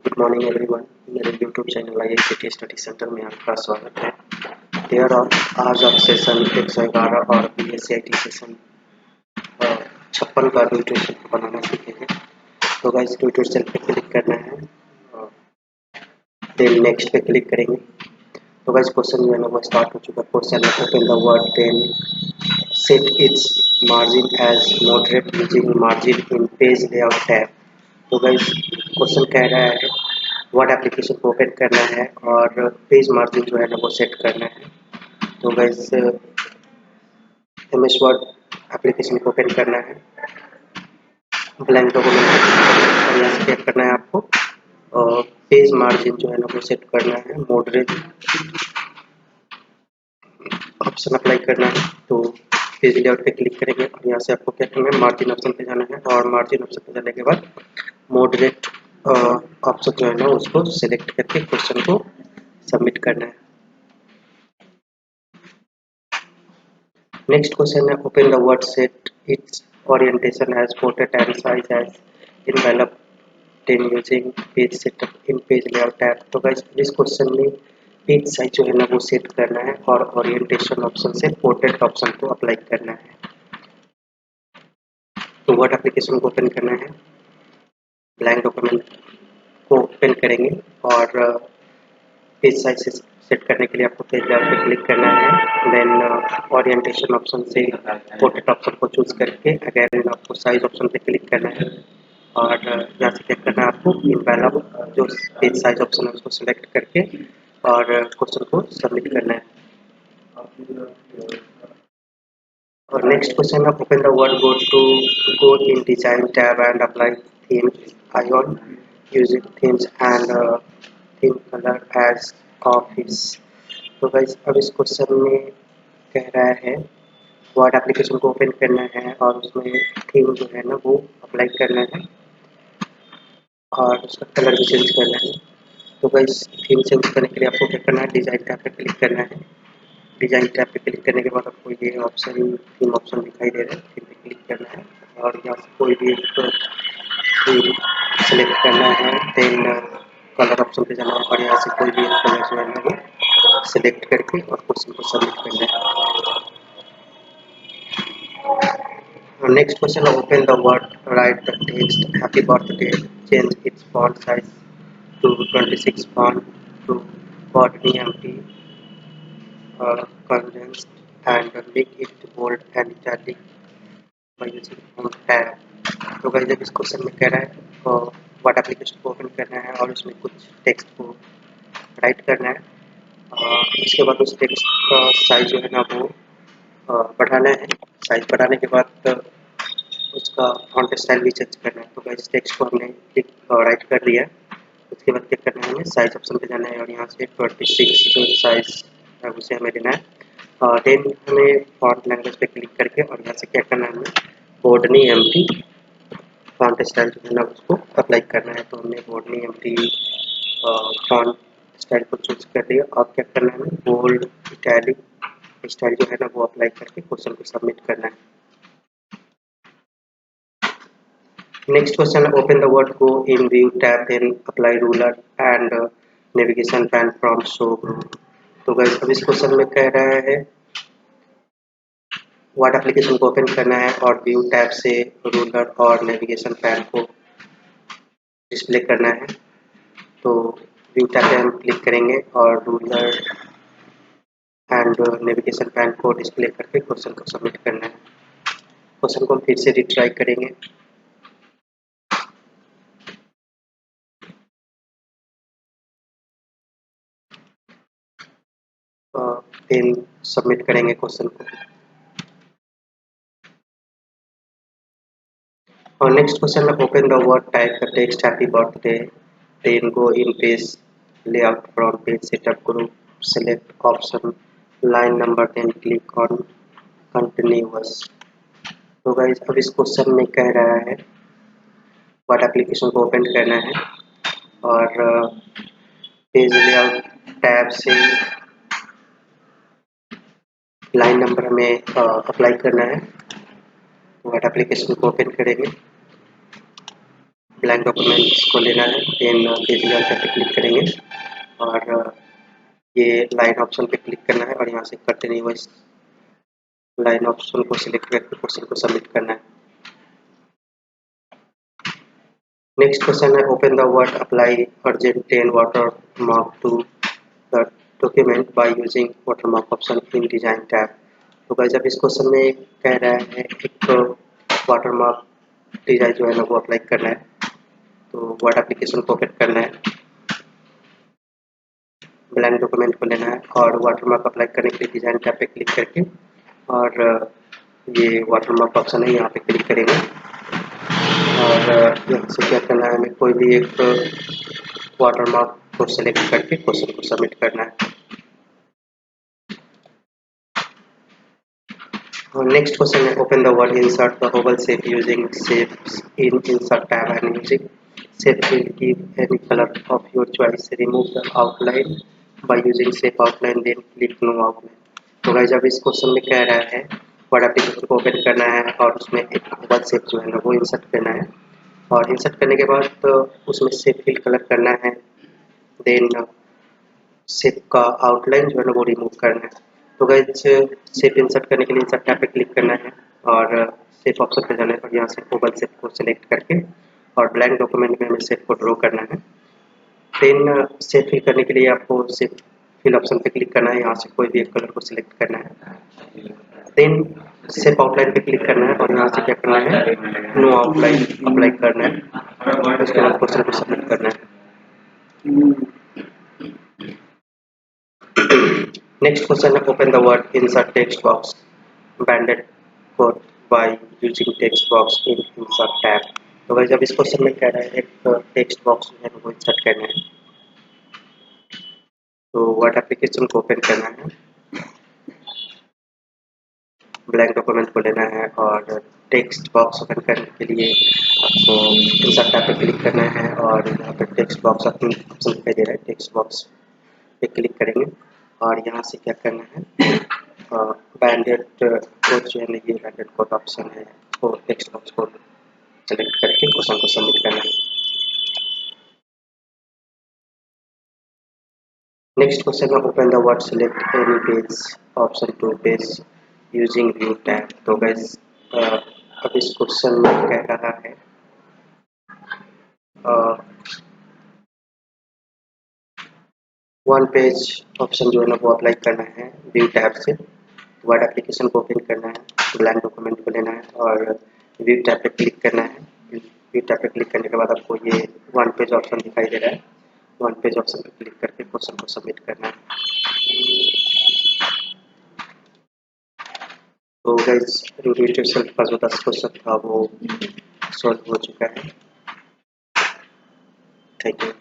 Good morning everyone. मेरे YouTube channel IICT study centre में आपका स्वागत है। डियर ऑल, आज आप सेशन 111 और BSCIT सेशन 56 का ट्यूटोरियल बनाना सीखेंगे। तो गाइस ट्यूटोरियल पे क्लिक करना है, देन नेक्स्ट पे क्लिक करेंगे। तो गाइस क्वेश्चन जो है ना वो स्टार्ट हो चुका है। क्वेश्चन है open the word then set its margin as moderate using margin in page layout tab. तो गाइस क्वेश्चन कह रहा है वर्ड एप्लीकेशन को ओपन करना है और पेज मार्जिन जो है ना वो सेट करना है। तो गाइस MS वर्ड एप्लीकेशन को ओपन करना है, ब्लैंक डॉक्यूमेंट और यहाँ से क्या करना है आपको, और पेज मार्जिन जो है ना वो सेट करना है, मॉडरेट ऑप्शन अप्लाई करना है। तो पेज लेआउट पे क्लिक करेंगे और यहाँ से आपको क्या करना है, मार्जिन ऑप्शन पे जाना है और मार्जिन ऑप्शन पे जाने के बाद मॉडरेट ऑप्शन जो है ना उसको सिलेक्ट करके क्वेश्चन को सबमिट करना है। Next question है open the word set its orientation as portrait and size as enveloped in using page setup in page layout tab। तो guys इस क्वेश्चन में पेज साइज जो है ना वो सेट करना है और ओरिएंटेशन ऑप्शन से पोर्ट्रेट ऑप्शन को अप्लाई करना है। तो वर्ड एप्लीकेशन को ओपन करना है, ब्लैंक डॉक्यूमेंट को ओपन करेंगे और पेज साइज सेट करने के लिए आपको पेज लेआउट पे क्लिक करना है। देन ओरिएंटेशन ऑप्शन से पोर्ट्रेट ऑप्शन को चूज करके अगेन आपको साइज ऑप्शन पे क्लिक करना है और यहाँ से क्या करना है आपको इनवैलिड जो पेज साइज ऑप्शन है उसको सिलेक्ट करके और क्वेश्चन को सबमिट करना है। और नेक्स्ट क्वेश्चन है open the Word go in design tab and apply theme icon using themes and theme colour as Office. तो गाइस अब इस क्वेश्चन में कह रहा है वर्ड एप्लीकेशन को ओपन करना है और उसमें थीम जो है ना वो अप्लाई करना है और उसका कलर भी चेंज करना है। तो गाइस थीम चेंज करने के लिए आपको क्या करना है, डिजाइन टैब पे क्लिक करना है। डिजाइन टैब पे क्लिक करने के बाद आपको ये ऑप्शन थीम ऑप्शन दिखाई दे रहा है, थीम पे क्लिक करना है और यहाँ से कोई भी एक थीम सेलेक्ट करना है। देन कलर ऑप्शन पे जाना है और यहाँ से कोई भी एक कलर जो है ना वो सिलेक्ट करके और क्वेश्चन को सबमिट करना है। Next question open the word right the text happy birthday change it's font size to 26 font to body empty condensed and make it bold and italic by using font tab। तो guys जब इस question में कह रहा है तो word application को open करना है और उसमें कुछ टेक्स्ट को राइट करना है। इसके बाद उस टेक्स्ट का साइज जो है ना वो बढ़ाना है। साइज बढ़ाने के बाद उसका फॉन्ट स्टाइल भी चेंज करना है। तो गाइस टेक्स्ट को हमने राइट कर दिया है। उसके बाद क्या करना है, हमें साइज ऑप्शन पे जाना है और यहाँ से 26 जो साइज है उसे हमें देना है और देन हमें फॉन्ट लैंग्वेज पे क्लिक करके और यहाँ से क्या करना है, हमें बोर्डनी एम्प्टी फॉन्ट स्टाइल जो है ना उसको अप्लाई करना है। तो हमने बोर्डनी एम्प्टी फॉन्ट स्टाइल को चूज कर दिया और क्या करना है, हमें बोल्ड इटैलिक स्टाइल जो है ना वो अप्लाई करके क्वेश्चन को सबमिट करना है। Next question open the word go in view tab then apply ruler and navigation pan from show group। तो गाइस अब इस क्वेश्चन में कह रहा है वर्ड एप्लीकेशन को ओपन करना है और व्यू टैब से रूलर और नेविगेशन पैन को डिस्प्ले करना है। तो व्यू टैब पे हम क्लिक करेंगे और रूलर एंड नेविगेशन पैन को डिस्प्ले करके क्वेश्चन को सबमिट करना है। क्वेश्चन को हम फिर से रिट्राई करेंगे। देन सबमिट करेंगे क्वेश्चन को। और नेक्स्ट क्वेश्चन में open the Word type the text happy birthday then go in page layout from page setup group select option line number then click on continuous। तो guys अब इस question में कह रहा है वर्ड एप्लीकेशन को open करना है और पेज लेआउट टैब से लाइन नंबर हमें अप्लाई करना है। वर्ड एप्लीकेशन को ओपन करेंगे, ब्लैंक डॉक्यूमेंट्स को लेना है, देन पेज लेआउट पे क्लिक करेंगे और ये लाइन ऑप्शन पे क्लिक करना है और यहाँ से कंटिन्यूअस लाइन ऑप्शन को सिलेक्ट करके क्वेश्चन को सबमिट करना है। नेक्स्ट क्वेश्चन है open the Word apply urgent 10 watermark to the document by using watermark option in design tab. तो गाइस अब इस क्वेश्चन में कह रहा है एक वाटरमार्क डिजाइन जो है ना वो अप्लाई करना है। तो वर्ड एप्लीकेशन को ओपन करना है, ब्लैंक डॉक्यूमेंट को लेना है और वाटरमार्क अप्लाई करने के लिए डिजाइन टैब पे क्लिक करके और ये वाटरमार्क ऑप्शन है यहाँ पे क्लिक करेंगे और यहाँ से क्या करना है, हमें कोई भी एक वाटरमार्क को सिलेक्ट करके क्वेश्चन को सबमिट करना है। नेक्स्ट क्वेश्चन है open the word insert the Oval shape using shapes in insert tab and using shape will give any color of your choice, remove the outline by using shape outline then click no outline। तो guys अब इस question में कह रहा है word application को open करना है और उसमें एक ओवल शेप जो है ना वो इंसर्ट करना है और इंसर्ट करने के बाद तो उसमें शेप फिल कलर करना है, देन शेप का आउटलाइन जो है ना वो रिमूव करना है। तो गाइस शेप इंसर्ट करने के लिए इंसर्ट टैब पे क्लिक करना है और शेप ऑप्शन पे जाना है और यहाँ से ओवल शेप को सिलेक्ट करके और ब्लैंक डॉक्यूमेंट में हमें शेप को ड्रॉ करना है। देन शेप फिल करने के लिए आपको शेप फिल ऑप्शन पे क्लिक करना है, यहाँ से कोई भी एक कलर को सिलेक्ट करना है। देन शेप आउटलाइन पे क्लिक करना है और यहाँ से क्या करना है, नो आउटलाइन अप्लाई करना है। उसके बाद क्वेश्चन को सबमिट करना है। नेक्स्ट क्वेश्चन है open the word insert text box banded code by using text box in insert tab. तो भाई जब इस क्वेश्चन में कह रहा है एक टेक्स्ट बॉक्स जो है वो इंसर्ट करना है, तो वर्ड एप्लीकेशन को ओपन करना है, ब्लैंक डॉक्यूमेंट को लेना है और टेक्स्ट बॉक्स ओपन करने के लिए आपको इंसर्ट टैब पे क्लिक करना है और यहाँ पे टेक्स्ट बॉक्स ऑप्शन दिखाई दे रहा है, टेक्स्ट बॉक्स पे क्लिक करेंगे और यहाँ से क्या करना है, बैंडेड कोड जो है ना ये बैंडेड कोड ऑप्शन है, तो टेक्स्ट बॉक्स को सेलेक्ट करके क्वेश्चन को सबमिट करना है। नेक्स्ट क्वेश्चन है open the Word select any page option to page using view tab. तो गाइस अब इस क्वेश्चन में कह रहा है वन पेज ऑप्शन जो है ना वो अप्लाई करना है व्यू टैब से। वर्ड एप्लीकेशन को ओपन करना है, ब्लैंक डॉक्यूमेंट को लेना है और व्यू टैब पे क्लिक करना है। व्यू टैब पे क्लिक करने के बाद आपको ये वन पेज ऑप्शन दिखाई दे रहा है, वन पेज ऑप्शन पे क्लिक करके क्वेश्चन को सबमिट करना है। तो गाइस रिव्यू सेल्फ का जो 10 क्वेश्चन था वो सॉल्व हो चुका है। Thank you.